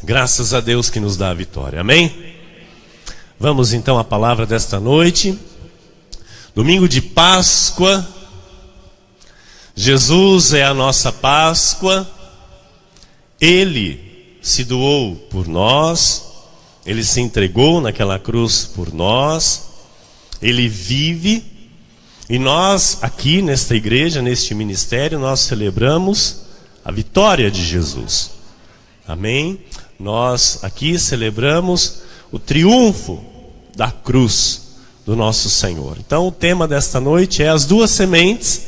Graças a Deus que nos dá a vitória, amém? Vamos então à palavra desta noite. Domingo de Páscoa. Jesus é a nossa Páscoa. Ele se doou por nós. Ele se entregou naquela cruz por nós. Ele vive. E nós aqui nesta igreja, neste ministério, nós celebramos a vitória de Jesus. Amém? Nós aqui celebramos o triunfo da cruz do nosso Senhor. Então o tema desta noite é as duas sementes.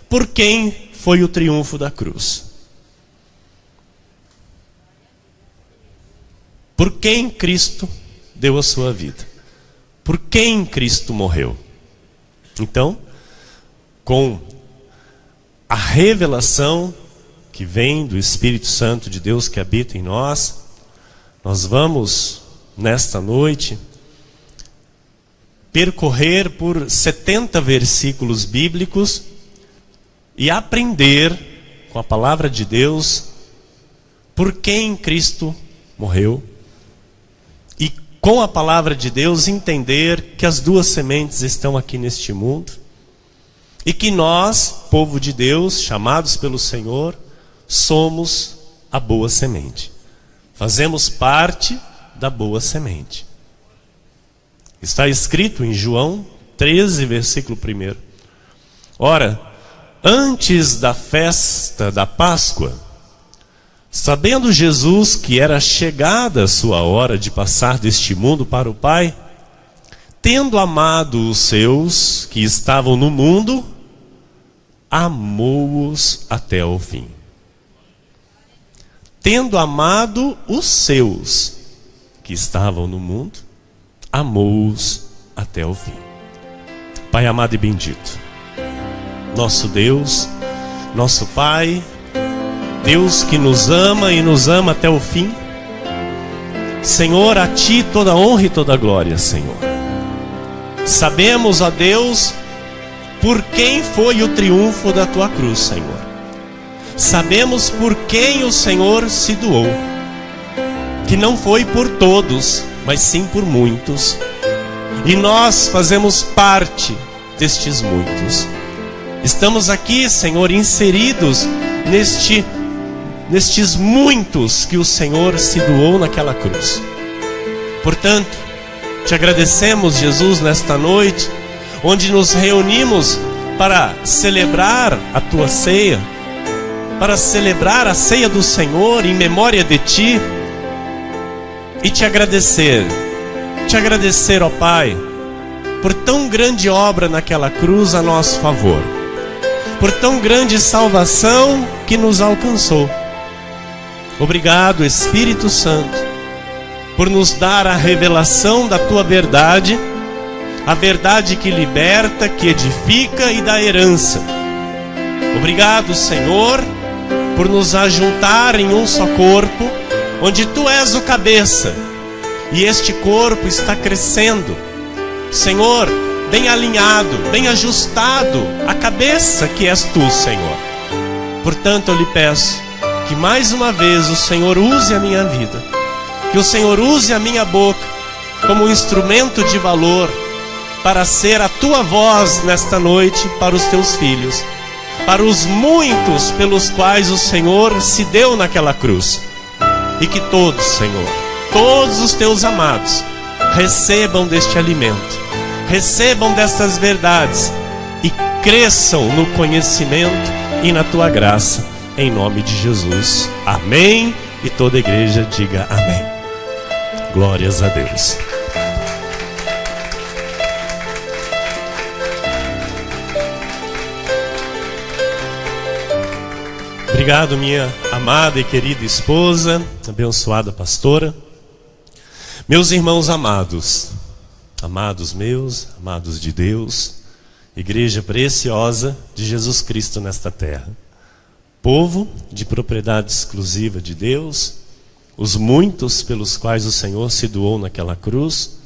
Por quem foi o triunfo da cruz? Por quem Cristo deu a sua vida? Por quem Cristo morreu? Então, com a revelação que vem do Espírito Santo de Deus que habita em nós, nós vamos, nesta noite, percorrer por 70 versículos bíblicos e aprender com a palavra de Deus por quem Cristo morreu. E com a palavra de Deus entender que as duas sementes estão aqui neste mundo e que nós, povo de Deus, chamados pelo Senhor, somos a boa semente. Fazemos parte da boa semente. Está escrito em João 13, versículo 1. Ora, antes da festa da Páscoa, sabendo Jesus que era chegada a sua hora de passar deste mundo para o Pai, tendo amado os seus que estavam no mundo, amou-os até o fim. Tendo amado os seus que estavam no mundo, amou-os até o fim. Pai amado e bendito, nosso Deus, nosso Pai, Deus que nos ama e nos ama até o fim. Senhor, a Ti toda honra e toda glória, Senhor. Sabemos, ó Deus, por quem foi o triunfo da Tua cruz, Senhor. Sabemos por quem o Senhor se doou, que não foi por todos, mas sim por muitos. E nós fazemos parte destes muitos. Estamos aqui, Senhor, inseridos nestes muitos que o Senhor se doou naquela cruz. Portanto, te agradecemos, Jesus, nesta noite, onde nos reunimos para celebrar a Tua ceia, para celebrar a ceia do Senhor em memória de Ti, e te agradecer, ó Pai, por tão grande obra naquela cruz a nosso favor, por tão grande salvação que nos alcançou. Obrigado, Espírito Santo, por nos dar a revelação da Tua verdade, a verdade que liberta, que edifica e dá herança. Obrigado, Senhor, por nos ajuntar em um só corpo, onde Tu és o cabeça, e este corpo está crescendo, Senhor, bem alinhado, bem ajustado, a cabeça que és Tu, Senhor. Portanto, eu lhe peço que mais uma vez o Senhor use a minha vida, que o Senhor use a minha boca como um instrumento de valor para ser a Tua voz nesta noite para os Teus filhos, para os muitos pelos quais o Senhor se deu naquela cruz. E que todos, Senhor, todos os Teus amados recebam deste alimento, recebam destas verdades e cresçam no conhecimento e na Tua graça, em nome de Jesus. Amém. E toda a igreja diga amém. Glórias a Deus. Obrigado, minha amada e querida esposa, abençoada pastora. Meus irmãos amados, amados meus, amados de Deus, igreja preciosa de Jesus Cristo nesta terra, povo de propriedade exclusiva de Deus, os muitos pelos quais o Senhor se doou naquela cruz,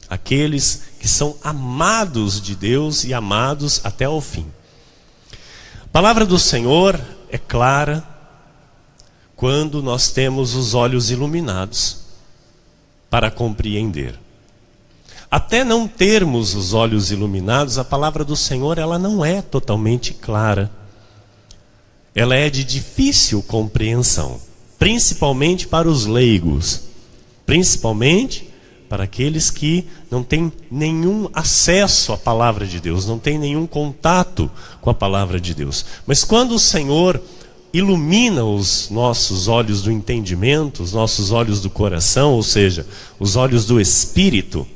aqueles que são amados de Deus e amados até ao fim. A palavra do Senhor é clara, quando nós temos os olhos iluminados para compreender. Até não termos os olhos iluminados, a palavra do Senhor ela não é totalmente clara. Ela é de difícil compreensão, principalmente para os leigos, principalmente para aqueles que não têm nenhum acesso à palavra de Deus, não têm nenhum contato com a palavra de Deus. Mas quando o Senhor ilumina os nossos olhos do entendimento, os nossos olhos do coração, ou seja, os olhos do Espírito,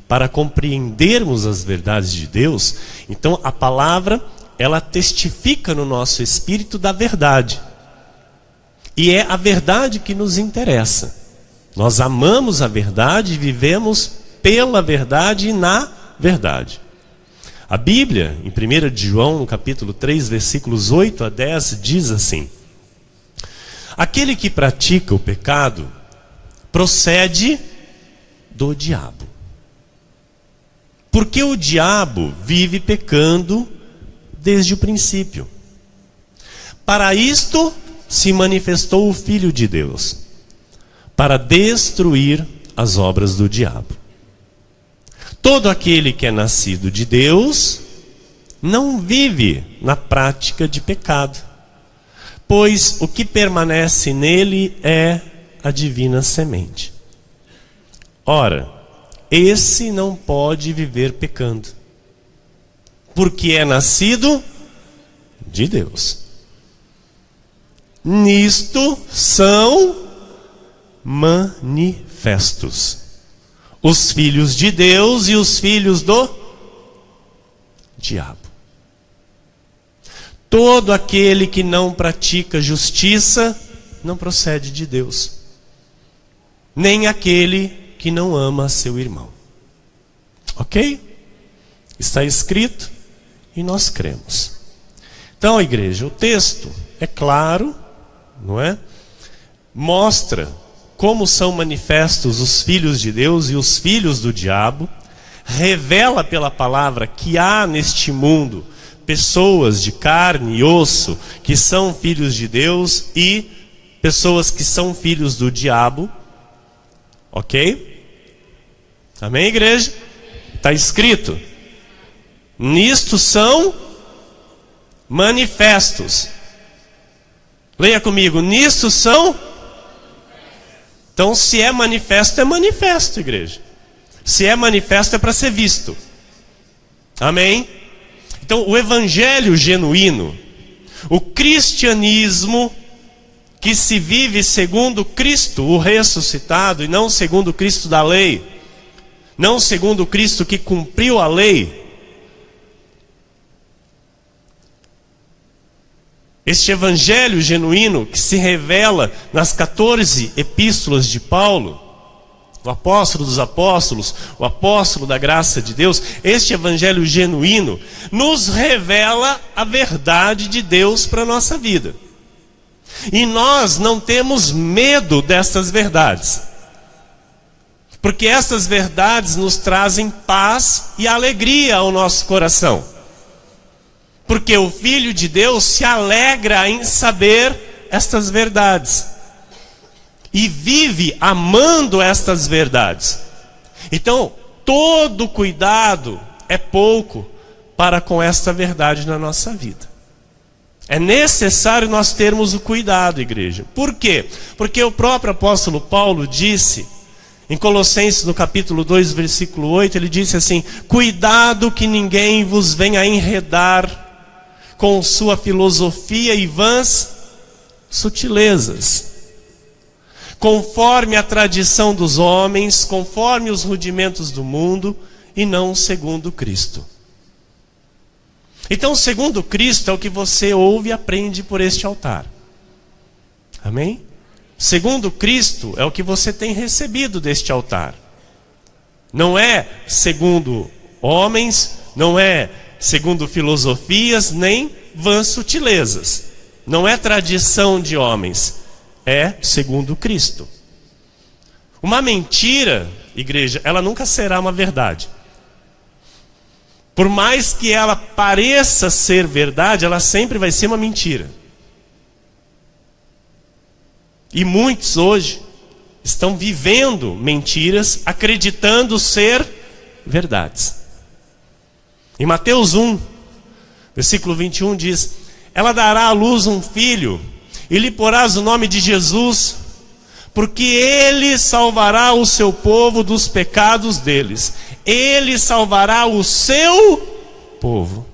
para compreendermos as verdades de Deus, então a palavra, ela testifica no nosso espírito da verdade. E é a verdade que nos interessa. Nós amamos a verdade e vivemos pela verdade e na verdade. A Bíblia, em 1 de João, no capítulo 3, versículos 8 a 10, diz assim: aquele que pratica o pecado procede do diabo. Porque o diabo vive pecando desde o princípio. Para isto se manifestou o Filho de Deus, para destruir as obras do diabo. Todo aquele que é nascido de Deus não vive na prática de pecado, pois o que permanece nele é a divina semente. Ora, esse não pode viver pecando, porque é nascido de Deus. Nisto são manifestos os filhos de Deus e os filhos do diabo. Todo aquele que não pratica justiça não procede de Deus, nem aquele que não ama seu irmão. Ok? Está escrito e nós cremos. Então, igreja, o texto é claro, não é? Mostra como são manifestos os filhos de Deus e os filhos do diabo. Revela pela palavra que há neste mundo pessoas de carne e osso que são filhos de Deus e pessoas que são filhos do diabo. Ok? Amém, igreja? Está escrito: nisto são manifestos. Leia comigo: nisto são. Então, se é manifesto, igreja. Se é manifesto, é para ser visto. Amém? Então, o evangelho genuíno, o cristianismo que se vive segundo Cristo, o ressuscitado, e não segundo Cristo da lei, não segundo Cristo que cumpriu a lei. Este evangelho genuíno que se revela nas 14 epístolas de Paulo, o apóstolo dos apóstolos, o apóstolo da graça de Deus, este evangelho genuíno nos revela a verdade de Deus para a nossa vida. E nós não temos medo dessas verdades, porque essas verdades nos trazem paz e alegria ao nosso coração. Porque o Filho de Deus se alegra em saber estas verdades e vive amando estas verdades. Então, todo cuidado é pouco para com esta verdade na nossa vida. É necessário nós termos o cuidado, igreja. Por quê? Porque o próprio apóstolo Paulo disse, em Colossenses no capítulo 2, versículo 8, ele disse assim: cuidado que ninguém vos venha enredar com sua filosofia e vãs sutilezas, conforme a tradição dos homens, conforme os rudimentos do mundo, e não segundo Cristo. Então, segundo Cristo é o que você ouve e aprende por este altar. Amém? Segundo Cristo é o que você tem recebido deste altar. Não é segundo homens, não é segundo filosofias, nem vãs sutilezas. Não é tradição de homens, é segundo Cristo. Uma mentira, igreja, ela nunca será uma verdade. Por mais que ela pareça ser verdade, ela sempre vai ser uma mentira. E muitos hoje estão vivendo mentiras, acreditando ser verdades. Em Mateus 1, versículo 21 diz: ela dará à luz um filho, e lhe porás o nome de Jesus, porque ele salvará o seu povo dos pecados deles. Ele salvará o seu povo.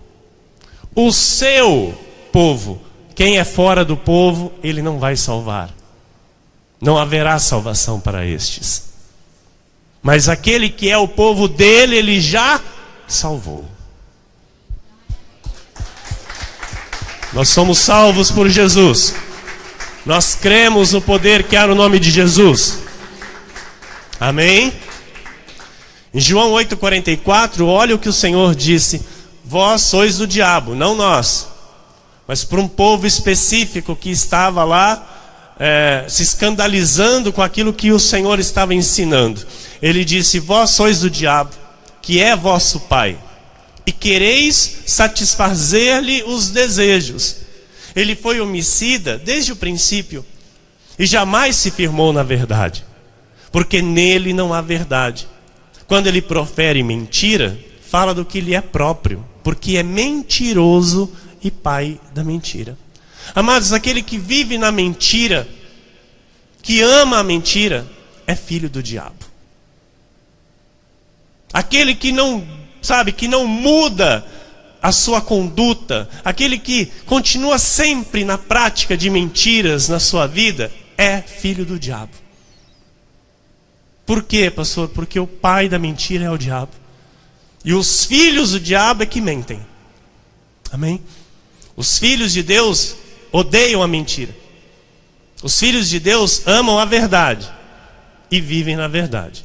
O seu povo. Quem é fora do povo, ele não vai salvar. Não haverá salvação para estes. Mas aquele que é o povo dele, ele já salvou. Nós somos salvos por Jesus. Nós cremos no poder que há no nome de Jesus. Amém? Em João 8,44, olha o que o Senhor disse: vós sois do diabo, não nós, mas para um povo específico que estava lá se escandalizando com aquilo que o Senhor estava ensinando. Ele disse: vós sois do diabo, que é vosso pai, e quereis satisfazer-lhe os desejos. Ele foi homicida desde o princípio e jamais se firmou na verdade, porque nele não há verdade. Quando ele profere mentira, fala do que lhe é próprio, porque é mentiroso e pai da mentira. Amados, aquele que vive na mentira, que ama a mentira, é filho do diabo. Aquele que não, que não muda a sua conduta, aquele que continua sempre na prática de mentiras na sua vida, é filho do diabo. Por quê, pastor? Porque o pai da mentira é o diabo. E os filhos do diabo é que mentem. Amém? Os filhos de Deus odeiam a mentira. Os filhos de Deus amam a verdade e vivem na verdade.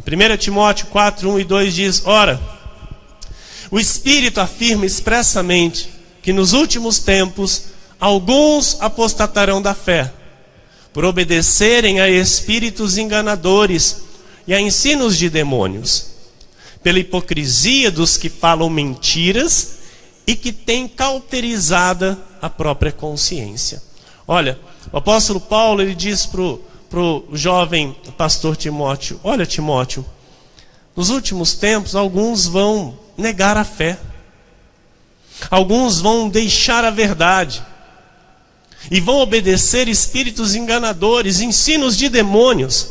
1 Timóteo 4, 1 e 2 diz: ora, o Espírito afirma expressamente que nos últimos tempos alguns apostatarão da fé, por obedecerem a espíritos enganadores e a ensinos de demônios, pela hipocrisia dos que falam mentiras e que têm cauterizada a própria consciência. Olha, o apóstolo Paulo, ele diz para o jovem pastor Timóteo: olha, Timóteo, nos últimos tempos alguns vão negar a fé, alguns vão deixar a verdade e vão obedecer espíritos enganadores, ensinos de demônios,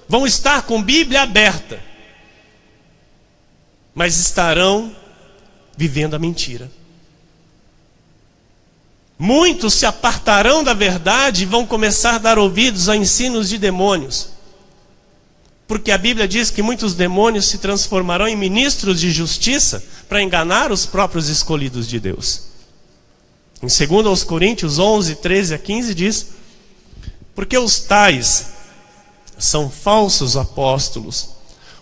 vão estar com Bíblia aberta, mas estarão vivendo a mentira. Muitos se apartarão da verdade e vão começar a dar ouvidos a ensinos de demônios, porque a Bíblia diz que muitos demônios se transformarão em ministros de justiça para enganar os próprios escolhidos de Deus. Em 2 Coríntios 11, 13 a 15 diz: porque os tais são falsos apóstolos,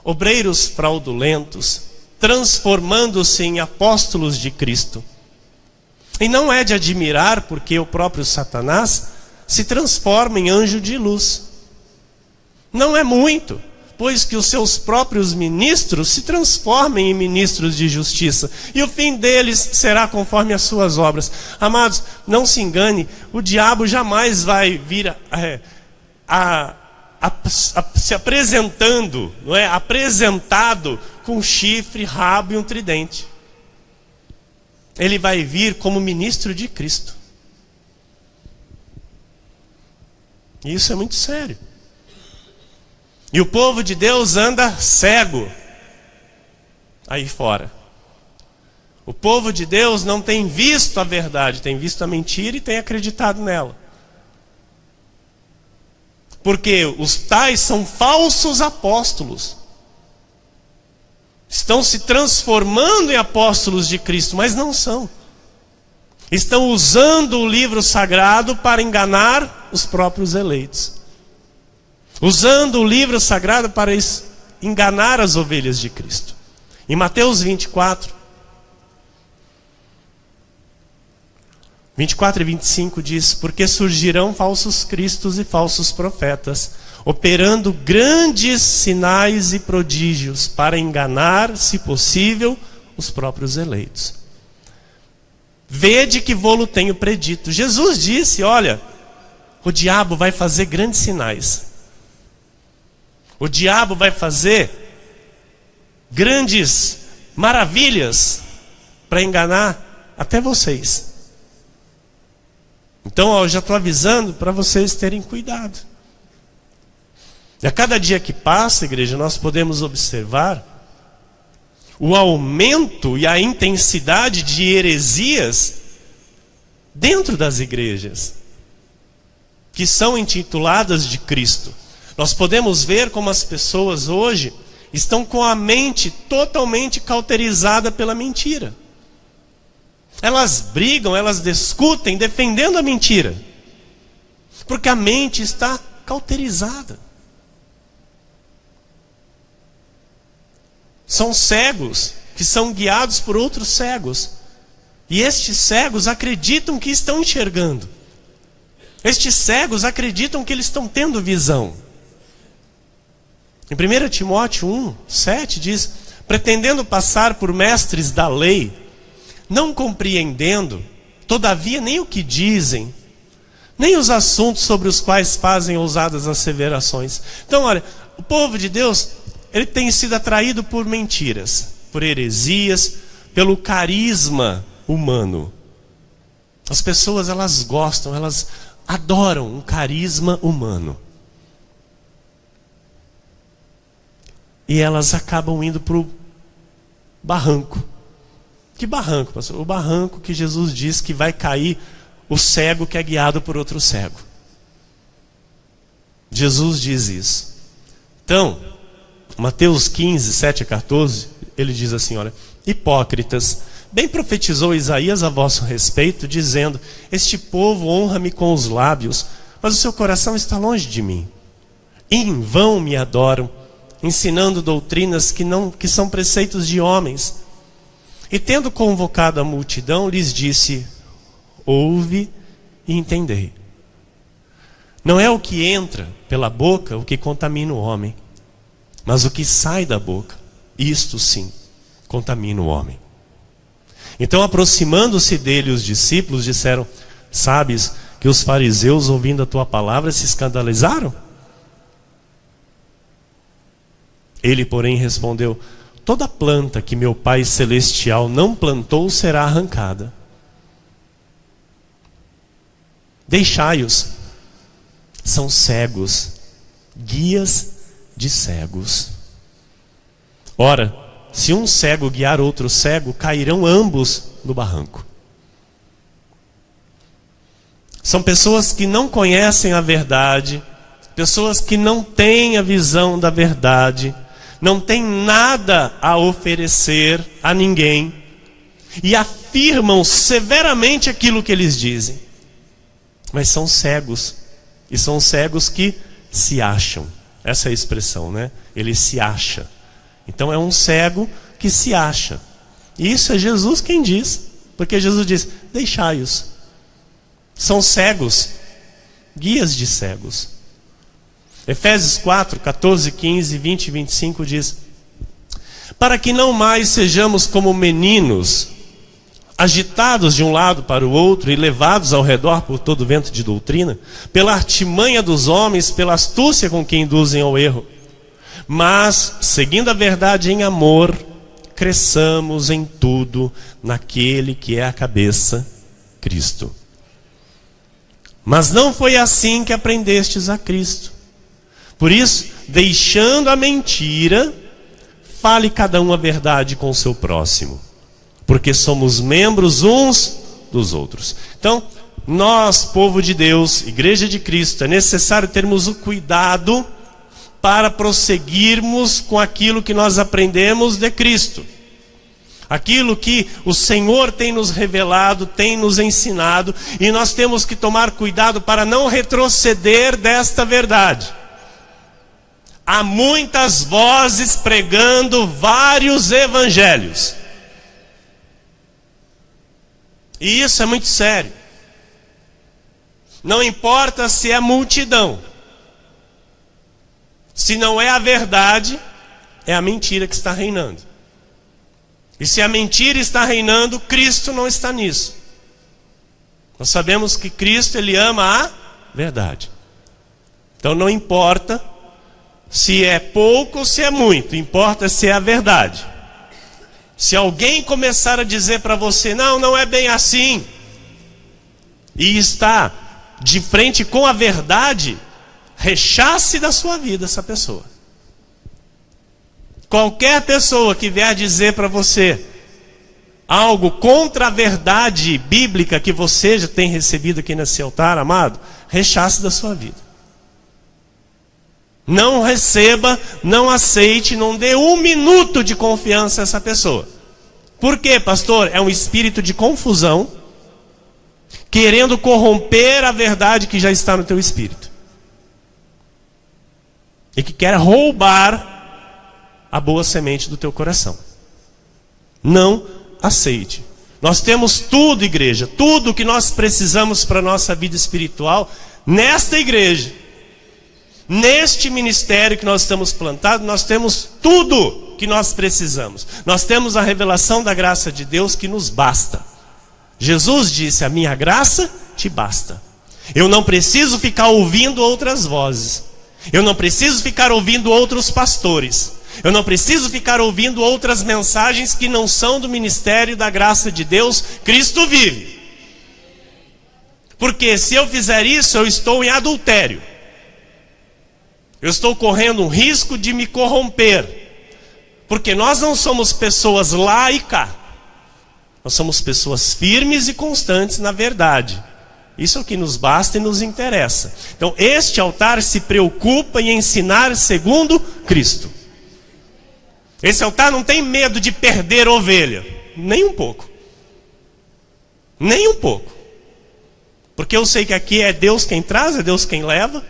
obreiros fraudulentos, transformando-se em apóstolos de Cristo. E não é de admirar, porque o próprio Satanás se transforma em anjo de luz. Não é muito, pois que os seus próprios ministros se transformem em ministros de justiça, e o fim deles será conforme as suas obras. Amados, não se engane, o diabo jamais vai vir se apresentando, não é? Apresentado com chifre, rabo e um tridente. Ele vai vir como ministro de Cristo. E isso é muito sério. E o povo de Deus anda cego aí fora. O povo de Deus não tem visto a verdade, tem visto a mentira e tem acreditado nela. Porque os tais são falsos apóstolos. Estão se transformando em apóstolos de Cristo, mas não são. Estão usando o livro sagrado para enganar os próprios eleitos. Usando o livro sagrado para enganar as ovelhas de Cristo. Em Mateus 24 e 25 diz: porque surgirão falsos cristos e falsos profetas, operando grandes sinais e prodígios para enganar, se possível, os próprios eleitos. Vede que vô-lo tenho predito. Jesus disse: olha, o diabo vai fazer grandes sinais. O diabo vai fazer grandes maravilhas para enganar até vocês. Então, eu já estou avisando para vocês terem cuidado. E a cada dia que passa, igreja, nós podemos observar o aumento e a intensidade de heresias dentro das igrejas, que são intituladas de Cristo. Nós podemos ver como as pessoas hoje estão com a mente totalmente cauterizada pela mentira. Elas brigam, elas discutem defendendo a mentira, porque a mente está cauterizada. São cegos que são guiados por outros cegos, e estes cegos acreditam que estão enxergando. Estes cegos acreditam que eles estão tendo visão. Em 1 Timóteo 1:7 diz: pretendendo passar por mestres da lei, não compreendendo, todavia, nem o que dizem, nem os assuntos sobre os quais fazem ousadas asseverações. Então, olha, o povo de Deus, ele tem sido atraído por mentiras, por heresias, pelo carisma humano. As pessoas, elas gostam, elas adoram um carisma humano. E elas acabam indo para o barranco. Que barranco, pastor? O barranco que Jesus diz que vai cair o cego que é guiado por outro cego. Jesus diz isso. Então, Mateus 15:7-14, ele diz assim, olha: hipócritas, bem profetizou Isaías a vosso respeito, dizendo: este povo honra-me com os lábios, mas o seu coração está longe de mim. E em vão me adoram, ensinando doutrinas que são preceitos de homens. E tendo convocado a multidão, lhes disse: ouve e entendei. Não é o que entra pela boca o que contamina o homem, mas o que sai da boca, isto sim, contamina o homem. Então, aproximando-se dele, os discípulos disseram: sabes que os fariseus, ouvindo a tua palavra, se escandalizaram? Ele, porém, respondeu: toda planta que meu Pai Celestial não plantou será arrancada. Deixai-os, são cegos, guias de cegos. Ora, se um cego guiar outro cego, cairão ambos no barranco. São pessoas que não conhecem a verdade, pessoas que não têm a visão da verdade, não têm nada a oferecer a ninguém, e afirmam severamente aquilo que eles dizem, mas são cegos, e são cegos que se acham. Essa é a expressão, né? Ele se acha. Então é um cego que se acha. E isso é Jesus quem diz, porque Jesus diz: deixai-os. São cegos, guias de cegos. Efésios 4, 14, 15, 20 e 25 diz: para que não mais sejamos como meninos, agitados de um lado para o outro e levados ao redor por todo vento de doutrina, pela artimanha dos homens, pela astúcia com que induzem ao erro, mas, seguindo a verdade em amor, cresçamos em tudo naquele que é a cabeça, Cristo. Mas não foi assim que aprendestes a Cristo. Por isso, deixando a mentira, fale cada um a verdade com o seu próximo, porque somos membros uns dos outros. Então, nós, povo de Deus, Igreja de Cristo, é necessário termos o cuidado para prosseguirmos com aquilo que nós aprendemos de Cristo. Aquilo que o Senhor tem nos revelado, tem nos ensinado, e nós temos que tomar cuidado para não retroceder desta verdade. Há muitas vozes pregando vários evangelhos. E isso é muito sério. Não importa se é multidão. Se não é a verdade, é a mentira que está reinando. E se a mentira está reinando, Cristo não está nisso. Nós sabemos que Cristo, Ele ama a verdade. Então não importa se é pouco ou se é muito, importa se é a verdade. Se alguém começar a dizer para você, não é bem assim, e está de frente com a verdade, rechace da sua vida essa pessoa. Qualquer pessoa que vier dizer para você algo contra a verdade bíblica que você já tem recebido aqui nesse altar, amado, rechace da sua vida. Não receba, não aceite, não dê um minuto de confiança a essa pessoa. Por quê, pastor? É um espírito de confusão, querendo corromper a verdade que já está no teu espírito. E que quer roubar a boa semente do teu coração. Não aceite. Nós temos tudo, igreja, tudo que nós precisamos para a nossa vida espiritual, nesta igreja. Neste ministério que nós estamos plantados, nós temos tudo que nós precisamos. Nós temos a revelação da graça de Deus que nos basta. Jesus disse, a minha graça te basta. Eu não preciso ficar ouvindo outras vozes. Eu não preciso ficar ouvindo outros pastores. Eu não preciso ficar ouvindo outras mensagens que não são do ministério da graça de Deus. Cristo vive. Porque se eu fizer isso, eu estou em adultério. Eu estou correndo um risco de me corromper. Porque nós não somos pessoas lá e cá. Nós somos pessoas firmes e constantes na verdade. Isso é o que nos basta e nos interessa. Então este altar se preocupa em ensinar segundo Cristo. Esse altar não tem medo de perder ovelha. Nem um pouco. Nem um pouco. Porque eu sei que aqui é Deus quem traz, é Deus quem leva.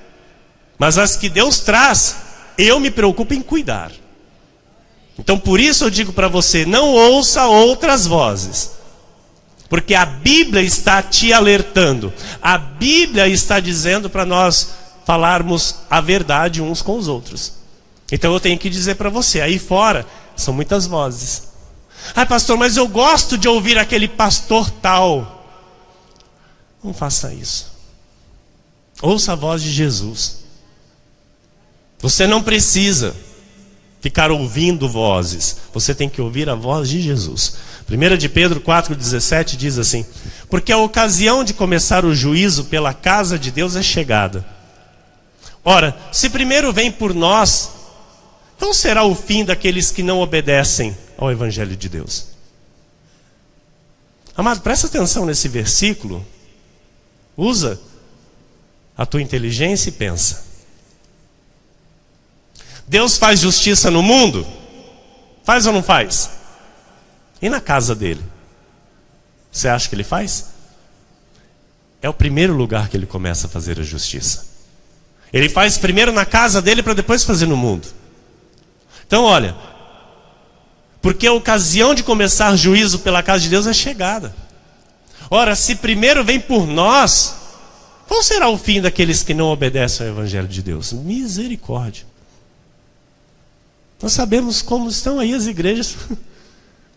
Mas as que Deus traz, eu me preocupo em cuidar. Então por isso eu digo para você, não ouça outras vozes. Porque a Bíblia está te alertando. A Bíblia está dizendo para nós falarmos a verdade uns com os outros. Então eu tenho que dizer para você, aí fora são muitas vozes. Pastor, mas eu gosto de ouvir aquele pastor tal. Não faça isso. Ouça a voz de Jesus. Você não precisa ficar ouvindo vozes. Você tem que ouvir a voz de Jesus. 1 de Pedro 4,17 diz assim: porque a ocasião de começar o juízo pela casa de Deus é chegada. Ora, se primeiro vem por nós, então será o fim daqueles que não obedecem ao Evangelho de Deus. Amado, presta atenção nesse versículo. Usa a tua inteligência e pensa. Deus faz justiça no mundo? Faz ou não faz? E na casa dele? Você acha que ele faz? É o primeiro lugar que ele começa a fazer a justiça. Ele faz primeiro na casa dele para depois fazer no mundo. Então olha, porque a ocasião de começar juízo pela casa de Deus é chegada. Ora, se primeiro vem por nós, qual será o fim daqueles que não obedecem ao Evangelho de Deus? Misericórdia. Nós sabemos como estão aí as igrejas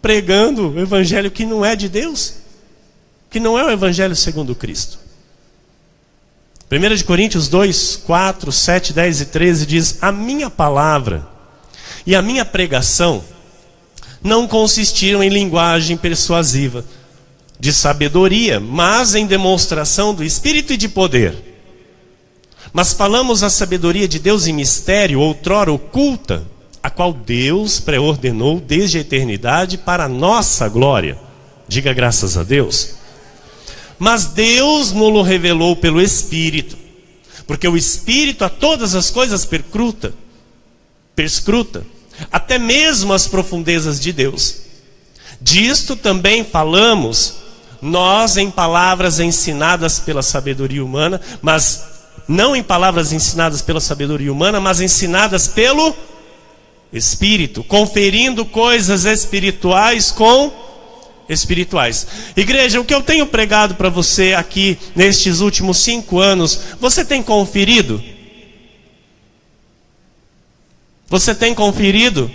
pregando o Evangelho que não é de Deus, que não é o Evangelho segundo Cristo. 1 de Coríntios 2, 4, 7, 10 e 13 diz: a minha palavra e a minha pregação não consistiram em linguagem persuasiva, de sabedoria, mas em demonstração do Espírito e de poder. Mas falamos a sabedoria de Deus em mistério, outrora oculta, a qual Deus preordenou desde a eternidade para a nossa glória. Diga graças a Deus. Mas Deus nos revelou pelo Espírito, porque o Espírito a todas as coisas perscruta, até mesmo as profundezas de Deus. Disto também falamos nós em palavras ensinadas pela sabedoria humana, mas não em palavras ensinadas pela sabedoria humana, mas ensinadas pelo Espírito, conferindo coisas espirituais com espirituais. Igreja, o que eu tenho pregado para você aqui nestes últimos 5 anos, você tem conferido? Você tem conferido?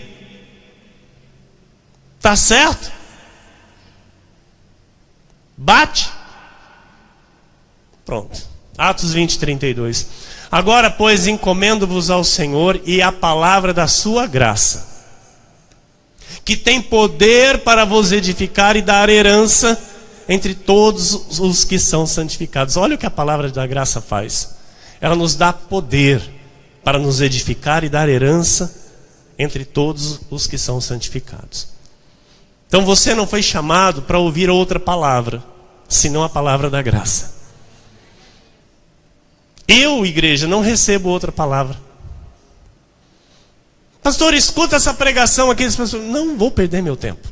Tá certo? Bate? Pronto. Atos 20, 32. Agora, pois, encomendo-vos ao Senhor e à palavra da sua graça, que tem poder para vos edificar e dar herança entre todos os que são santificados. Olha o que a palavra da graça faz. Ela nos dá poder para nos edificar e dar herança entre todos os que são santificados. Então você não foi chamado para ouvir outra palavra, senão a palavra da graça. Eu, igreja, não recebo outra palavra. Pastor, escuta essa pregação aqui. Não vou perder meu tempo.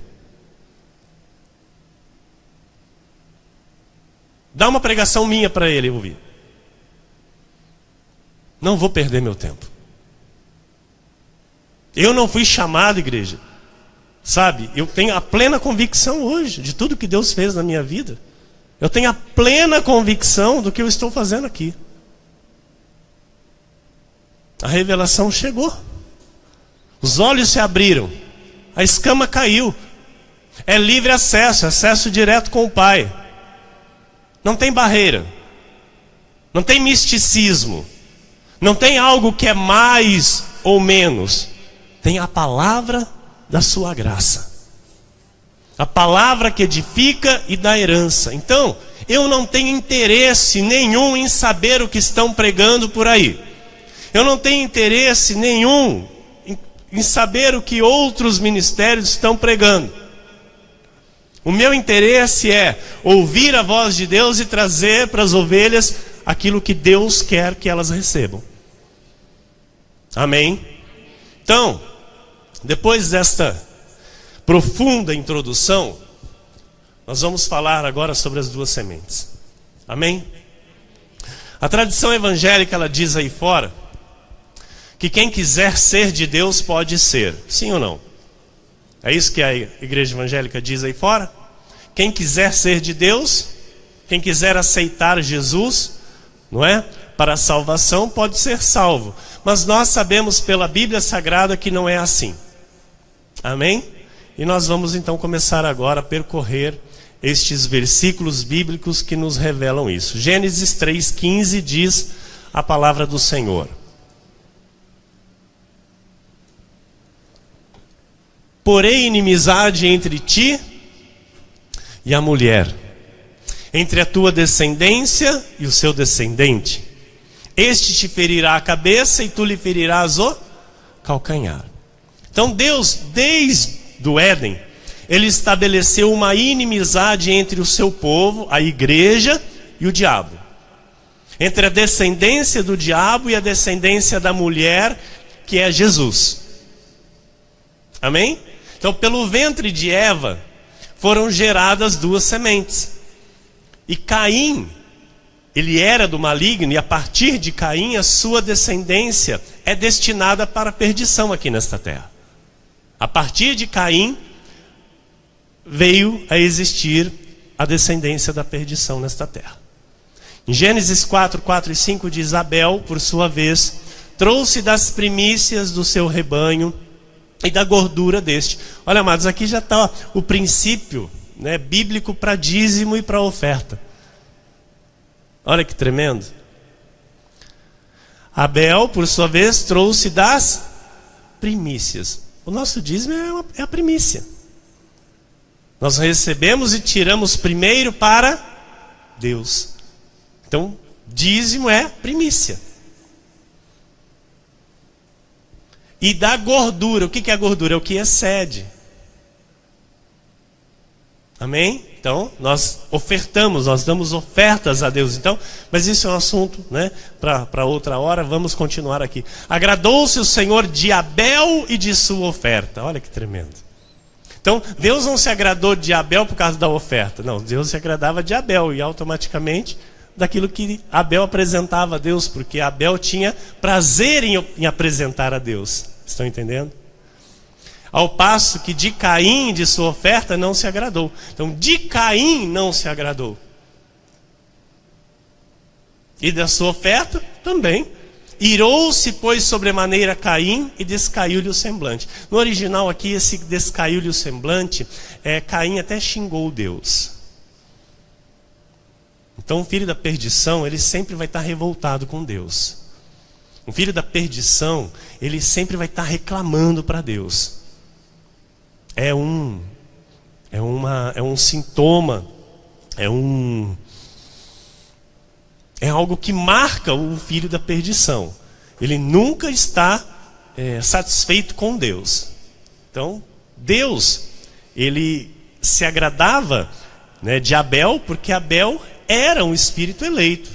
Dá uma pregação minha para ele ouvir. Não vou perder meu tempo. Eu não fui chamado, igreja. Sabe, eu tenho a plena convicção hoje de tudo que Deus fez na minha vida. Eu tenho a plena convicção do que eu estou fazendo aqui. A revelação chegou. Os olhos se abriram. A escama caiu. É livre acesso, acesso direto com o Pai. Não tem barreira. Não tem misticismo. Não tem algo que é mais ou menos. Tem a palavra da sua graça. A palavra que edifica e dá herança. Então, eu não tenho interesse nenhum em saber o que estão pregando por aí. Eu não tenho interesse nenhum em saber o que outros ministérios estão pregando. O meu interesse é ouvir a voz de Deus e trazer para as ovelhas aquilo que Deus quer que elas recebam. Amém? Então, depois desta profunda introdução, nós vamos falar agora sobre as duas sementes. Amém? A tradição evangélica, ela diz aí fora que quem quiser ser de Deus pode ser. Sim ou não? É isso que a igreja evangélica diz aí fora? Quem quiser ser de Deus, quem quiser aceitar Jesus, não é? Para a salvação, pode ser salvo. Mas nós sabemos pela Bíblia Sagrada que não é assim. Amém? E nós vamos então começar agora a percorrer estes versículos bíblicos que nos revelam isso. Gênesis 3,15 diz a palavra do Senhor. Porém, inimizade entre ti e a mulher, entre a tua descendência e o seu descendente. Este te ferirá a cabeça e tu lhe ferirás o calcanhar. Então Deus, desde o Éden, Ele estabeleceu uma inimizade entre o seu povo, a igreja, e o diabo. Entre a descendência do diabo e a descendência da mulher, que é Jesus. Amém? Então, pelo ventre de Eva, foram geradas duas sementes. E Caim, ele era do maligno, e a partir de Caim, a sua descendência é destinada para a perdição aqui nesta terra. A partir de Caim, veio a existir a descendência da perdição nesta terra. Em Gênesis 4, 4 e 5 diz: Abel, por sua vez, trouxe das primícias do seu rebanho e da gordura deste. Olha, amados, aqui já está o princípio, né, bíblico para dízimo e para oferta. Olha que tremendo. Abel, por sua vez, trouxe das primícias. O nosso dízimo é a primícia. Nós recebemos e tiramos primeiro para Deus. Então, dízimo é primícia. E da gordura, o que é a gordura? É o que excede. Amém? Então, nós ofertamos, nós damos ofertas a Deus. Então, mas isso é um assunto, né, para outra hora. Vamos continuar aqui. Agradou-se o Senhor de Abel e de sua oferta. Olha que tremendo. Então, Deus não se agradou de Abel por causa da oferta. Não, Deus se agradava de Abel e automaticamente daquilo que Abel apresentava a Deus, porque Abel tinha prazer em apresentar a Deus. Estão entendendo? Ao passo que de Caim, de sua oferta, não se agradou. Então, de Caim não se agradou. E da sua oferta também. Irou-se, pois, sobremaneira Caim e descaiu-lhe o semblante. No original aqui, esse descaiu-lhe o semblante, Caim até xingou Deus. Então o filho da perdição, ele sempre vai estar revoltado com Deus. O filho da perdição, ele sempre vai estar reclamando para Deus. É um sintoma, é algo que marca o filho da perdição. Ele nunca está satisfeito com Deus. Então, Deus, ele se agradava, né, de Abel, porque Abel era um espírito eleito.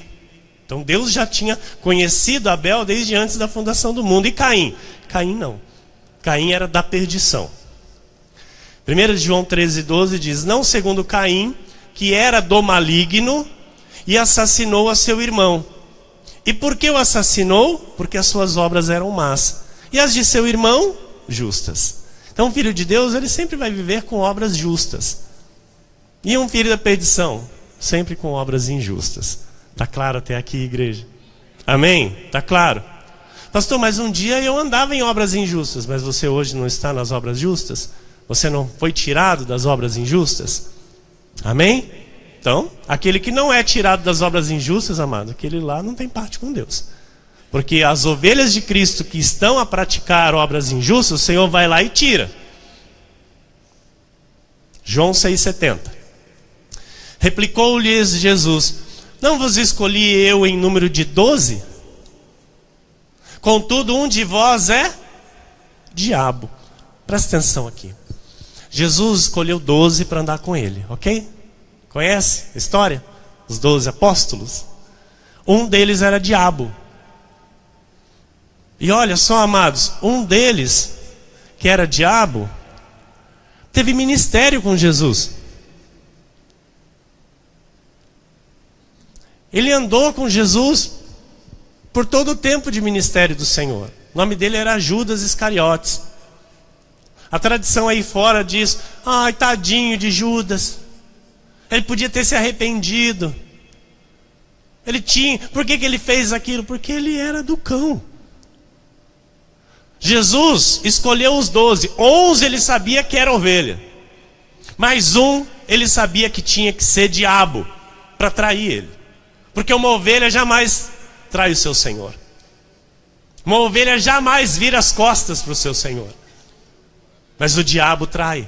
Então Deus já tinha conhecido Abel desde antes da fundação do mundo. E Caim? Caim não. Caim era da perdição. 1 João 13,12 diz: não segundo Caim, que era do maligno, e assassinou a seu irmão. E por que o assassinou? Porque as suas obras eram más, e as de seu irmão, justas. Então o filho de Deus, ele sempre vai viver com obras justas. E um filho da perdição, sempre com obras injustas. Está claro até aqui, igreja? Amém? Está claro? Pastor, mas um dia eu andava em obras injustas, mas você hoje não está nas obras justas? Você não foi tirado das obras injustas? Amém? Então, aquele que não é tirado das obras injustas, amado, aquele lá não tem parte com Deus. Porque as ovelhas de Cristo que estão a praticar obras injustas, o Senhor vai lá e tira. João 6,70. Replicou-lhes Jesus: não vos escolhi eu em número de 12? Contudo, um de vós é diabo. Presta atenção aqui. Jesus escolheu 12 para andar com ele, ok? Conhece a história? Os 12 apóstolos. Um deles era diabo. E olha só, amados, um deles, que era diabo, teve ministério com Jesus. Ele andou com Jesus por todo o tempo de ministério do Senhor. O nome dele era Judas Iscariotes. A tradição aí fora diz: ai, tadinho de Judas, ele podia ter se arrependido. Por que ele fez aquilo? Porque ele era do cão. Jesus escolheu os 12. 11 ele sabia que era ovelha, mas um ele sabia que tinha que ser diabo para trair ele. Porque uma ovelha jamais trai o seu Senhor. Uma ovelha jamais vira as costas para o seu Senhor. Mas o diabo trai.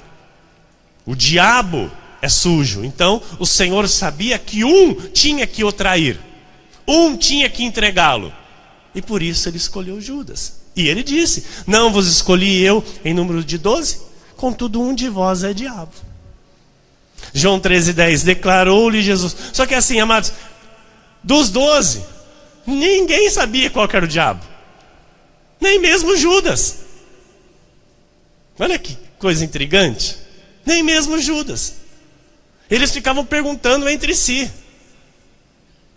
O diabo é sujo. Então o Senhor sabia que um tinha que o trair. Um tinha que entregá-lo. E por isso ele escolheu Judas. E ele disse: não vos escolhi eu em número de 12? Contudo, um de vós é diabo. João 13,10. Declarou-lhe Jesus. Só que assim, amados, dos 12, ninguém sabia qual era o diabo. Nem mesmo Judas. Olha que coisa intrigante. Nem mesmo Judas. Eles ficavam perguntando entre si: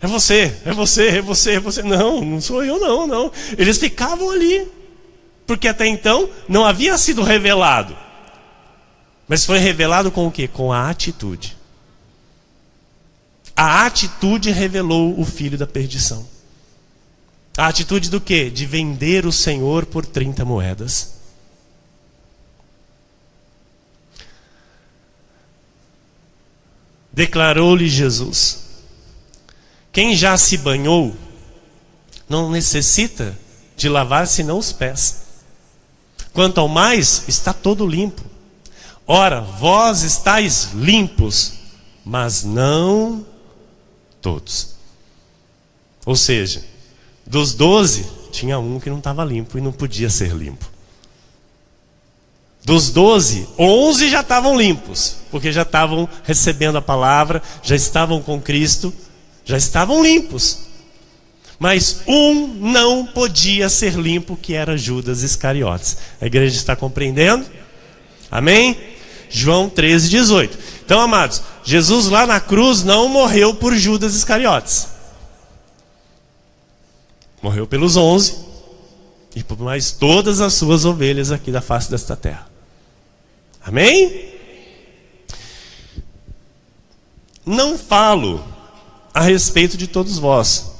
é você, é você, é você, é você. Não, não sou eu, não. Eles ficavam ali, porque até então não havia sido revelado. Mas foi revelado com o quê? Com a atitude. A atitude revelou o filho da perdição. A atitude do quê? De vender o Senhor por 30 moedas. Declarou-lhe Jesus: quem já se banhou não necessita de lavar senão os pés. Quanto ao mais, está todo limpo. Ora, vós estáis limpos, mas não todos. Ou seja, dos 12, tinha um que não estava limpo e não podia ser limpo. Dos 12, 11 já estavam limpos, porque já estavam recebendo a palavra, já estavam com Cristo, já estavam limpos. Mas um não podia ser limpo, que era Judas Iscariotes. A igreja está compreendendo? Amém? João 13,18. Então, amados, Jesus lá na cruz não morreu por Judas Iscariotes. Morreu pelos 11 e por mais todas as suas ovelhas aqui da face desta terra. Amém? Não falo a respeito de todos vós,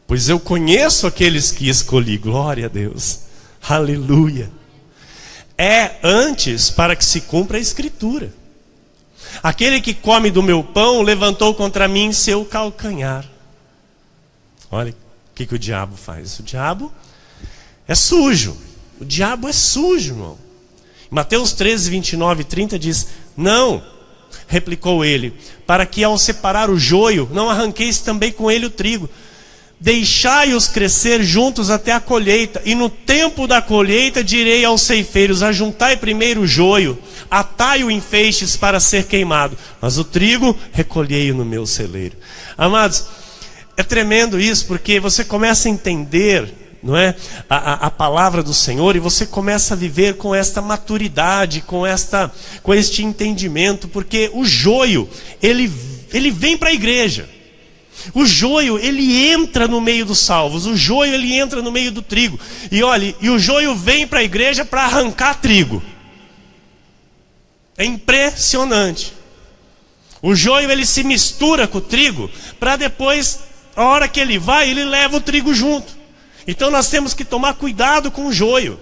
pois eu conheço aqueles que escolhi. Glória a Deus, aleluia. É antes para que se cumpra a Escritura. Aquele que come do meu pão levantou contra mim seu calcanhar. Olha o que o diabo faz. O diabo é sujo. O diabo é sujo, irmão. Mateus 13, 29 e 30 diz: não, replicou ele, para que ao separar o joio, não arranqueis também com ele o trigo. Deixai-os crescer juntos até a colheita, e no tempo da colheita direi aos ceifeiros: ajuntai primeiro o joio, atai-o em feixes para ser queimado, mas o trigo recolhei-o no meu celeiro. Amados, é tremendo isso, porque você começa a entender, não é, a palavra do Senhor, e você começa a viver com esta maturidade, com este entendimento, porque o joio, ele vem para a igreja. O joio, ele entra no meio dos salvos. O joio, ele entra no meio do trigo. E olha, e o joio vem para a igreja para arrancar trigo. É impressionante. O joio, ele se mistura com o trigo, para depois, a hora que ele vai, ele leva o trigo junto. Então nós temos que tomar cuidado com o joio.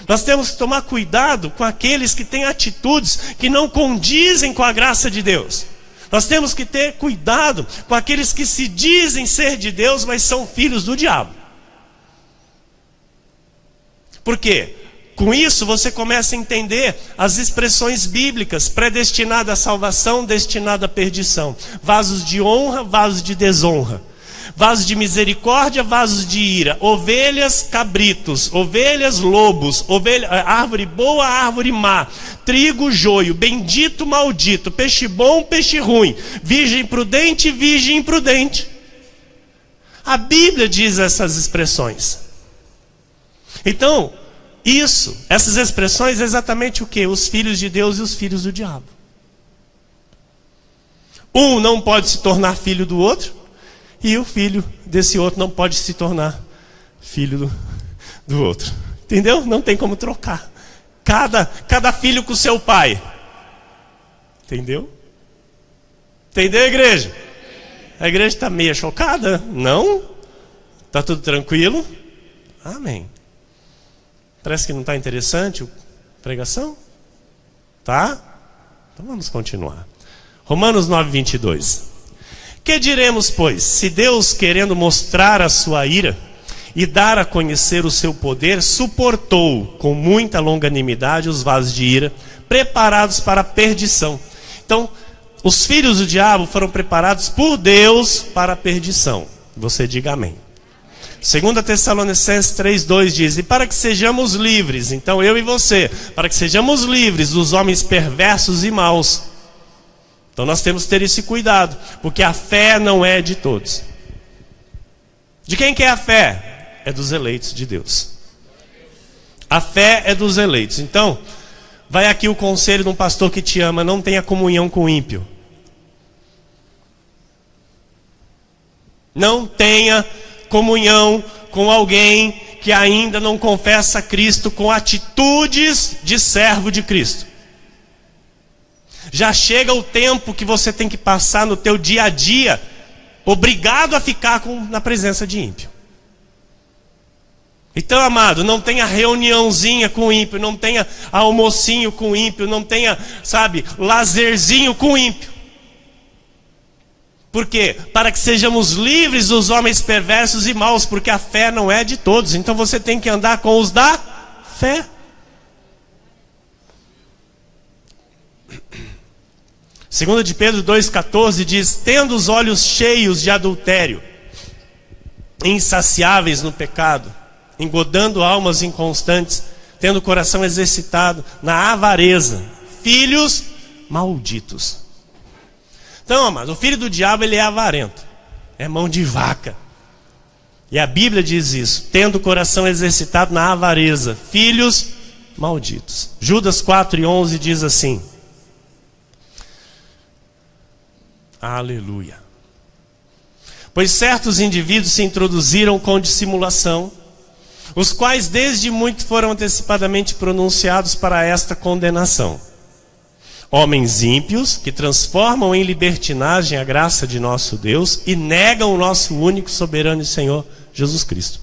Nós temos que tomar cuidado com aqueles que têm atitudes que não condizem com a graça de Deus. Nós temos que ter cuidado com aqueles que se dizem ser de Deus, mas são filhos do diabo. Por quê? Com isso você começa a entender as expressões bíblicas: predestinada à salvação, destinada à perdição. Vasos de honra, vasos de desonra. Vasos de misericórdia, vasos de ira. Ovelhas, cabritos. Ovelhas, lobos. Árvore boa, árvore má. Trigo, joio. Bendito, maldito. Peixe bom, peixe ruim. Virgem prudente, virgem imprudente. A Bíblia diz essas expressões. Então, essas expressões é exatamente o que? Os filhos de Deus e os filhos do diabo. Um não pode se tornar filho do outro, e o filho desse outro não pode se tornar filho do outro. Entendeu? Não tem como trocar. Cada filho com seu pai. Entendeu? Entendeu, igreja? A igreja está meio chocada? Não? Está tudo tranquilo? Amém. Parece que não está interessante a pregação? Tá? Então vamos continuar. Romanos 9, 22. Que diremos, pois, se Deus, querendo mostrar a sua ira e dar a conhecer o seu poder, suportou com muita longanimidade os vasos de ira, preparados para a perdição. Então, os filhos do diabo foram preparados por Deus para a perdição. Você diga amém. 2 Tessalonicenses 3,2 diz: e para que sejamos livres, então eu e você, para que sejamos livres dos homens perversos e maus. Então nós temos que ter esse cuidado, porque a fé não é de todos. De quem que é a fé? É dos eleitos de Deus. A fé é dos eleitos. Então, vai aqui o conselho de um pastor que te ama: não tenha comunhão com o ímpio. Não tenha comunhão com alguém que ainda não confessa Cristo com atitudes de servo de Cristo. Já chega o tempo que você tem que passar no teu dia a dia obrigado a ficar na presença de ímpio. Então, amado, não tenha reuniãozinha com o ímpio, não tenha almocinho com o ímpio, não tenha, lazerzinho com o ímpio. Por quê? Para que sejamos livres dos homens perversos e maus, porque a fé não é de todos. Então você tem que andar com os da fé. 2 de Pedro 2,14 diz: tendo os olhos cheios de adultério, insaciáveis no pecado, engodando almas inconstantes, tendo o coração exercitado na avareza, filhos malditos. Então, amado, o filho do diabo, ele é avarento, é mão de vaca. E a Bíblia diz isso: tendo o coração exercitado na avareza, filhos malditos. Judas 4,11 diz assim: aleluia. Pois certos indivíduos se introduziram com dissimulação, os quais desde muito foram antecipadamente pronunciados para esta condenação. Homens ímpios que transformam em libertinagem a graça de nosso Deus e negam o nosso único, soberano e Senhor Jesus Cristo.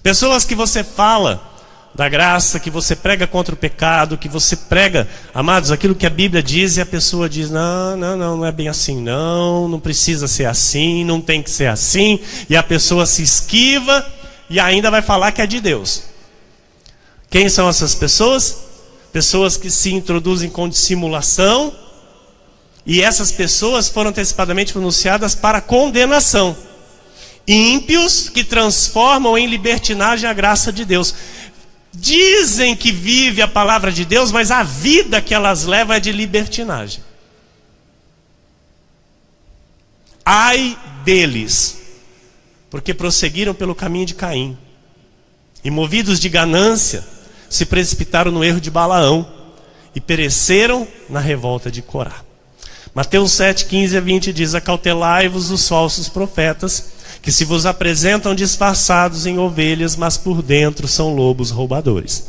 Pessoas que você fala da graça, que você prega contra o pecado, que você prega, amados, aquilo que a Bíblia diz, e a pessoa diz, não é bem assim, não precisa ser assim, não tem que ser assim, e a pessoa se esquiva e ainda vai falar que é de Deus. Quem são essas pessoas? Pessoas que se introduzem com dissimulação, e essas pessoas foram antecipadamente pronunciadas para condenação. Ímpios que transformam em libertinagem a graça de Deus. Dizem que vive a palavra de Deus, mas a vida que elas levam é de libertinagem. Ai deles, porque prosseguiram pelo caminho de Caim, e movidos de ganância, se precipitaram no erro de Balaão, e pereceram na revolta de Corá. Mateus 7, 15 a 20 diz: acautelai-vos dos falsos profetas, que se vos apresentam disfarçados em ovelhas, mas por dentro são lobos roubadores.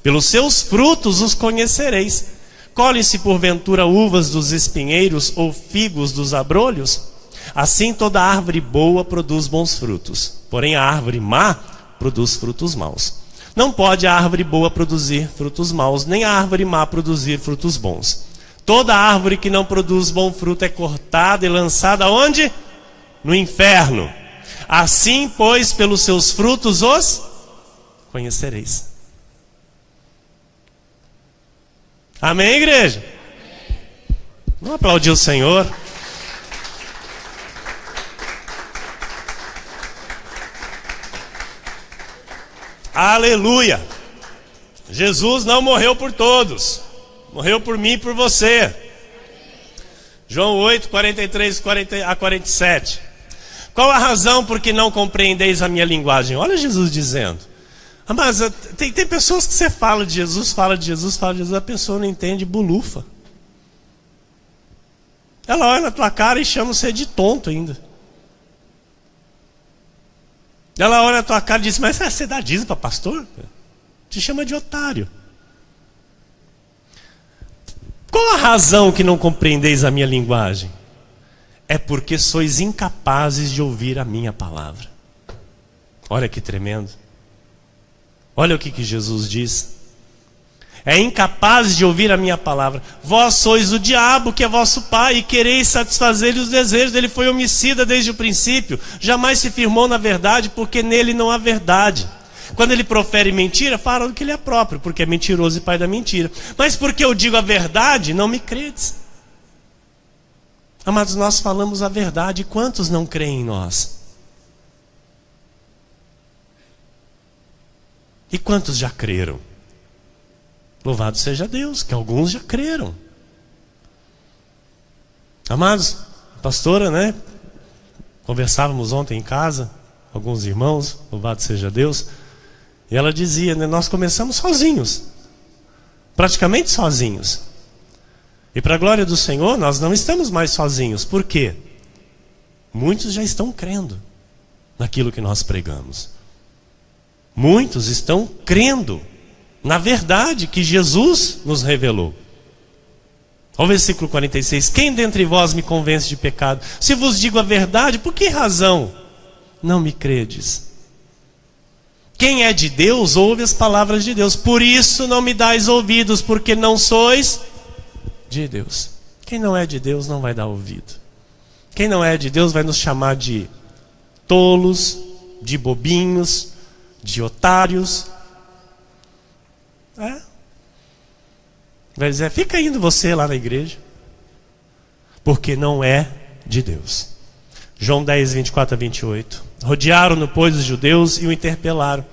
Pelos seus frutos os conhecereis. Colhem-se porventura uvas dos espinheiros ou figos dos abrolhos? Assim toda árvore boa produz bons frutos, porém a árvore má produz frutos maus. Não pode a árvore boa produzir frutos maus, nem a árvore má produzir frutos bons. Toda árvore que não produz bom fruto é cortada e lançada aonde? No inferno. Assim, pois, pelos seus frutos os conhecereis. Amém, igreja? Vamos aplaudir o Senhor. Aleluia! Jesus não morreu por todos, morreu por mim e por você. João 8, 43 a 47. Qual a razão por que não compreendeis a minha linguagem? Olha Jesus dizendo. Mas tem pessoas que você fala de Jesus, a pessoa não entende, bulufa. Ela olha na tua cara e chama você de tonto ainda. Ela olha na tua cara e diz, mas você dá dízimo para pastor? Te chama de otário. Qual a razão que não compreendeis a minha linguagem? É porque sois incapazes de ouvir a minha palavra. Olha que tremendo. Olha o que Jesus diz. É incapazes de ouvir a minha palavra. Vós sois o diabo, que é vosso pai, e quereis satisfazer-lhe os desejos. Ele foi homicida desde o princípio, jamais se firmou na verdade, porque nele não há verdade. Quando ele profere mentira, fala que ele é próprio, porque é mentiroso e pai da mentira. Mas porque eu digo a verdade, não me credes. Amados, nós falamos a verdade, quantos não creem em nós? E quantos já creram? Louvado seja Deus, que alguns já creram. Amados, pastora, né? Conversávamos ontem em casa, alguns irmãos, louvado seja Deus. E ela dizia, né, nós começamos sozinhos, praticamente sozinhos. E para a glória do Senhor, nós não estamos mais sozinhos. Por quê? Muitos já estão crendo naquilo que nós pregamos. Muitos estão crendo na verdade que Jesus nos revelou. Olha o versículo 46. Quem dentre vós me convence de pecado? Se vos digo a verdade, por que razão não me credes? Quem é de Deus, ouve as palavras de Deus. Por isso não me dais ouvidos, porque não sois de Deus. Quem não é de Deus não vai dar ouvido. Quem não é de Deus vai nos chamar de tolos, de bobinhos, de otários. Vai dizer, fica indo você lá na igreja, porque não é de Deus. João 10, 24 a 28. Rodearam-no, pois, os judeus e o interpelaram.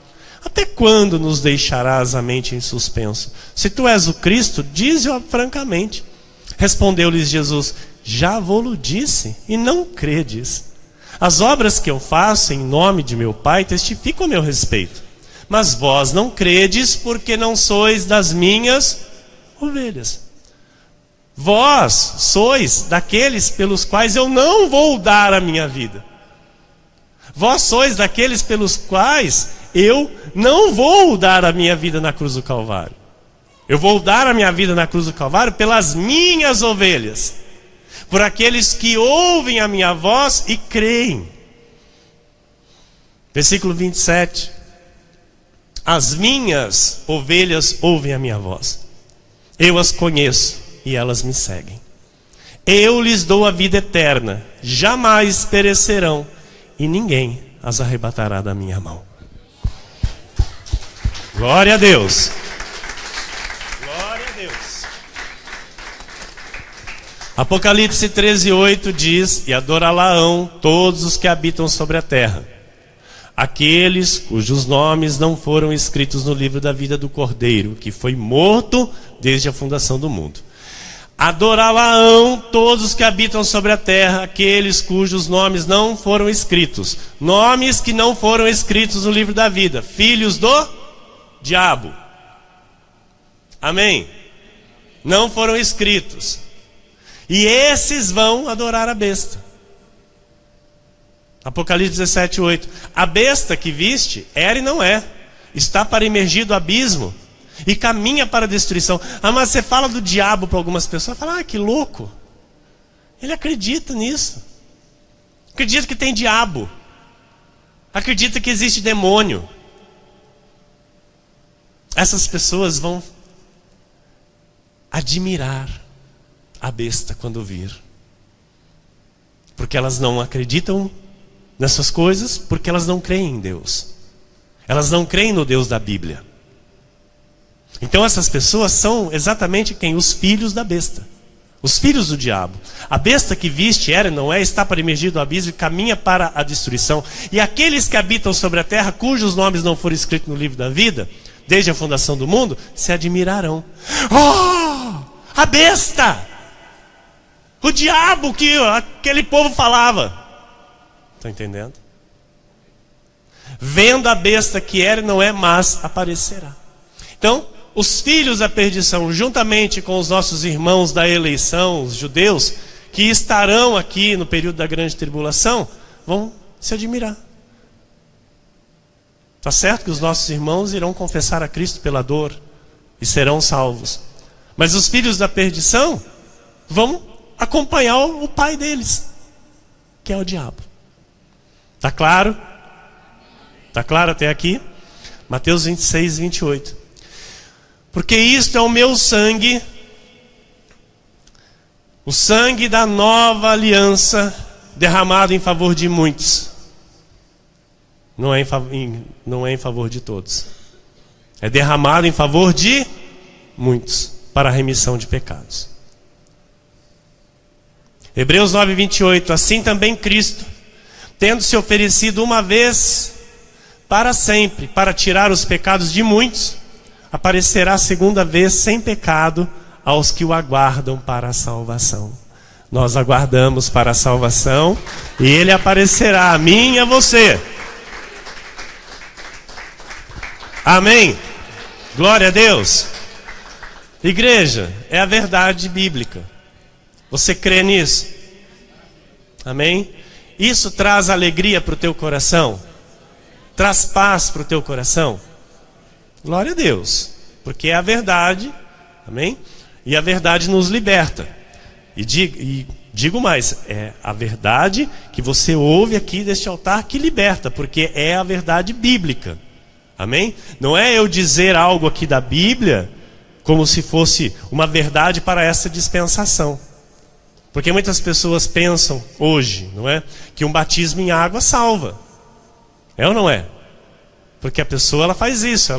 Até quando nos deixarás a mente em suspenso? Se tu és o Cristo, dize-o francamente. Respondeu-lhes Jesus, já vou-lo disse, e não credes. As obras que eu faço em nome de meu Pai testificam a meu respeito. Mas vós não credes, porque não sois das minhas ovelhas. Vós sois daqueles pelos quais eu não vou dar a minha vida. Vós sois daqueles pelos quais eu não vou dar a minha vida na cruz do Calvário. Eu vou dar a minha vida na cruz do Calvário pelas minhas ovelhas, por aqueles que ouvem a minha voz e creem. Versículo 27. As minhas ovelhas ouvem a minha voz. Eu as conheço e elas me seguem. Eu lhes dou a vida eterna, jamais perecerão, e ninguém as arrebatará da minha mão. Glória a Deus. Glória a Deus. Apocalipse 13:8 diz: e adorá-la-ão todos os que habitam sobre a terra, aqueles cujos nomes não foram escritos no livro da vida do Cordeiro, que foi morto desde a fundação do mundo. Adorá-la-ão todos os que habitam sobre a terra, aqueles cujos nomes não foram escritos. Nomes que não foram escritos no livro da vida. Filhos do diabo. Amém? Não foram escritos. E esses vão adorar a besta. Apocalipse 17:8. A besta que viste era e não é. Está para imergir do abismo e caminha para a destruição. Ah, mas você fala do diabo para algumas pessoas, fala, que louco. Ele acredita nisso. Acredita que tem diabo. Acredita que existe demônio. Essas pessoas vão admirar a besta quando vir. Porque elas não acreditam nessas coisas, porque elas não creem em Deus. Elas não creem no Deus da Bíblia. Então essas pessoas são exatamente quem? Os filhos da besta. Os filhos do diabo. A besta que viste era e não é, está para emergir do abismo e caminha para a destruição. E aqueles que habitam sobre a terra, cujos nomes não foram escritos no livro da vida, desde a fundação do mundo, se admirarão. Oh! A besta! O diabo que aquele povo falava. Estão entendendo? Vendo a besta que era e não é, mas aparecerá. Então, os filhos da perdição, juntamente com os nossos irmãos da eleição, os judeus, que estarão aqui no período da grande tribulação, vão se admirar. Está certo que os nossos irmãos irão confessar a Cristo pela dor e serão salvos. Mas os filhos da perdição vão acompanhar o pai deles, que é o diabo. Está claro? Está claro até aqui? Mateus 26:28. Porque isto é o meu sangue, o sangue da nova aliança, derramado em favor de muitos. Não é em favor de todos. É derramado em favor de muitos, para a remissão de pecados. Hebreus 9:28. Assim também Cristo, tendo se oferecido uma vez para sempre, para tirar os pecados de muitos, aparecerá segunda vez sem pecado aos que o aguardam para a salvação. Nós aguardamos para a salvação e Ele aparecerá a mim e a você. Amém? Glória a Deus. Igreja, é a verdade bíblica. Você crê nisso? Amém? Isso traz alegria para o teu coração? Traz paz para o teu coração? Glória a Deus, porque é a verdade, amém? E a verdade nos liberta. E digo mais, é a verdade que você ouve aqui deste altar que liberta, porque é a verdade bíblica, amém? Não é eu dizer algo aqui da Bíblia como se fosse uma verdade para essa dispensação. Porque muitas pessoas pensam hoje, não é? Que um batismo em água salva. É ou não é? Porque a pessoa ela faz isso,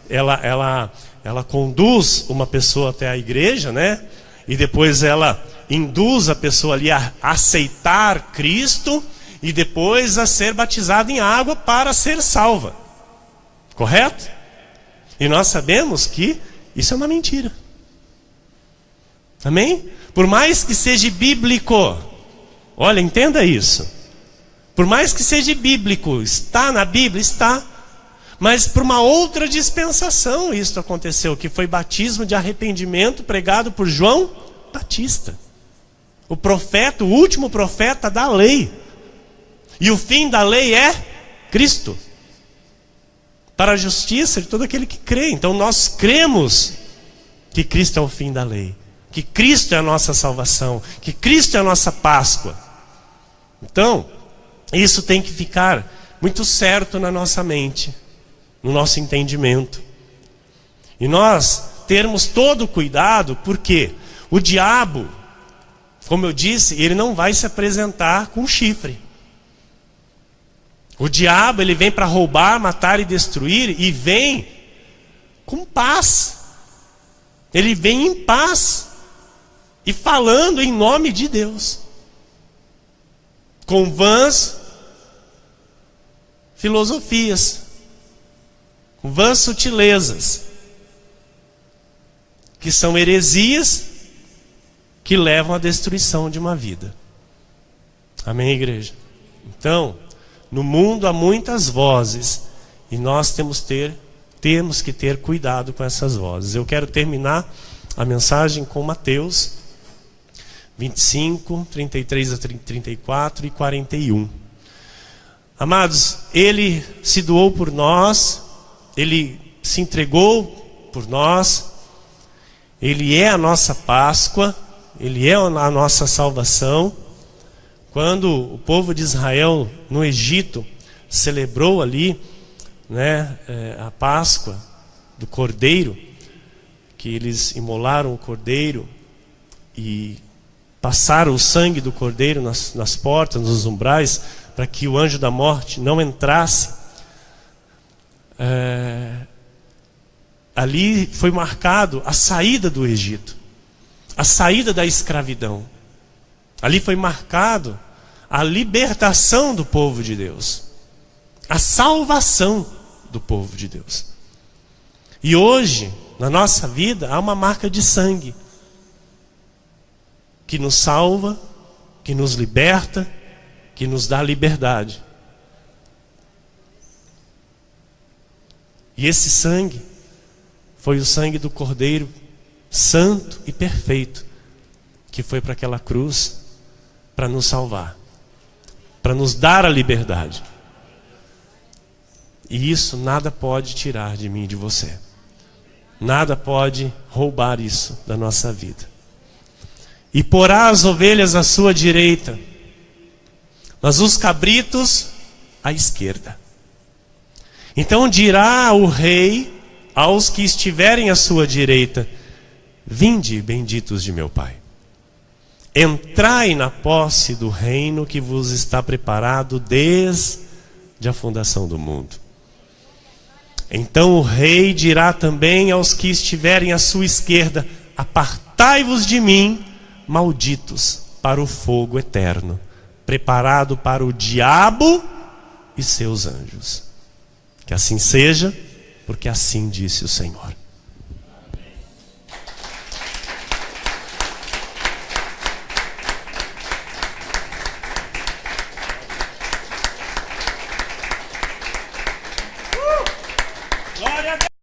ela conduz uma pessoa até a igreja, né? E depois ela induz a pessoa ali a aceitar Cristo e depois a ser batizada em água para ser salva. Correto? E nós sabemos que isso é uma mentira. Amém? Por mais que seja bíblico, olha, entenda isso. Por mais que seja bíblico, está na Bíblia, está. Mas por uma outra dispensação isso aconteceu, que foi batismo de arrependimento pregado por João Batista. O profeta, o último profeta da lei. E o fim da lei é Cristo. Para a justiça de todo aquele que crê. Então nós cremos que Cristo é o fim da lei. Que Cristo é a nossa salvação. Que Cristo é a nossa Páscoa. Então, isso tem que ficar muito certo na nossa mente. no nosso entendimento. E nós termos todo o cuidado, porque o diabo, como eu disse, ele não vai se apresentar com chifre. O diabo, ele vem para roubar, matar e destruir, e vem com paz. Ele vem em paz e falando em nome de Deus, com vãs filosofias, com vãs sutilezas, que são heresias que levam à destruição de uma vida. Amém, igreja? Então, no mundo há muitas vozes, e nós temos que ter cuidado com essas vozes. Eu quero terminar a mensagem com Mateus 25, 33 a 34 e 41. Amados, Ele se doou por nós, Ele se entregou por nós, Ele é a nossa Páscoa, Ele é a nossa salvação. Quando o povo de Israel no Egito celebrou ali, a Páscoa do Cordeiro, que eles imolaram o Cordeiro e passaram o sangue do Cordeiro nas portas, nos umbrais, para que o anjo da morte não entrasse. Ali foi marcado a saída do Egito, a saída da escravidão. Ali foi marcado a libertação do povo de Deus, a salvação do povo de Deus. E hoje, na nossa vida, há uma marca de sangue que nos salva, que nos liberta, que nos dá liberdade. E esse sangue foi o sangue do Cordeiro santo e perfeito, que foi para aquela cruz para nos salvar, para nos dar a liberdade. E isso nada pode tirar de mim e de você. Nada pode roubar isso da nossa vida. E porá as ovelhas à sua direita, mas os cabritos à esquerda. Então dirá o rei aos que estiverem à sua direita: vinde, benditos de meu Pai, entrai na posse do reino que vos está preparado desde a fundação do mundo. Então o rei dirá também aos que estiverem à sua esquerda: apartai-vos de mim, malditos, para o fogo eterno, preparado para o diabo e seus anjos. Que assim seja, porque assim disse o Senhor.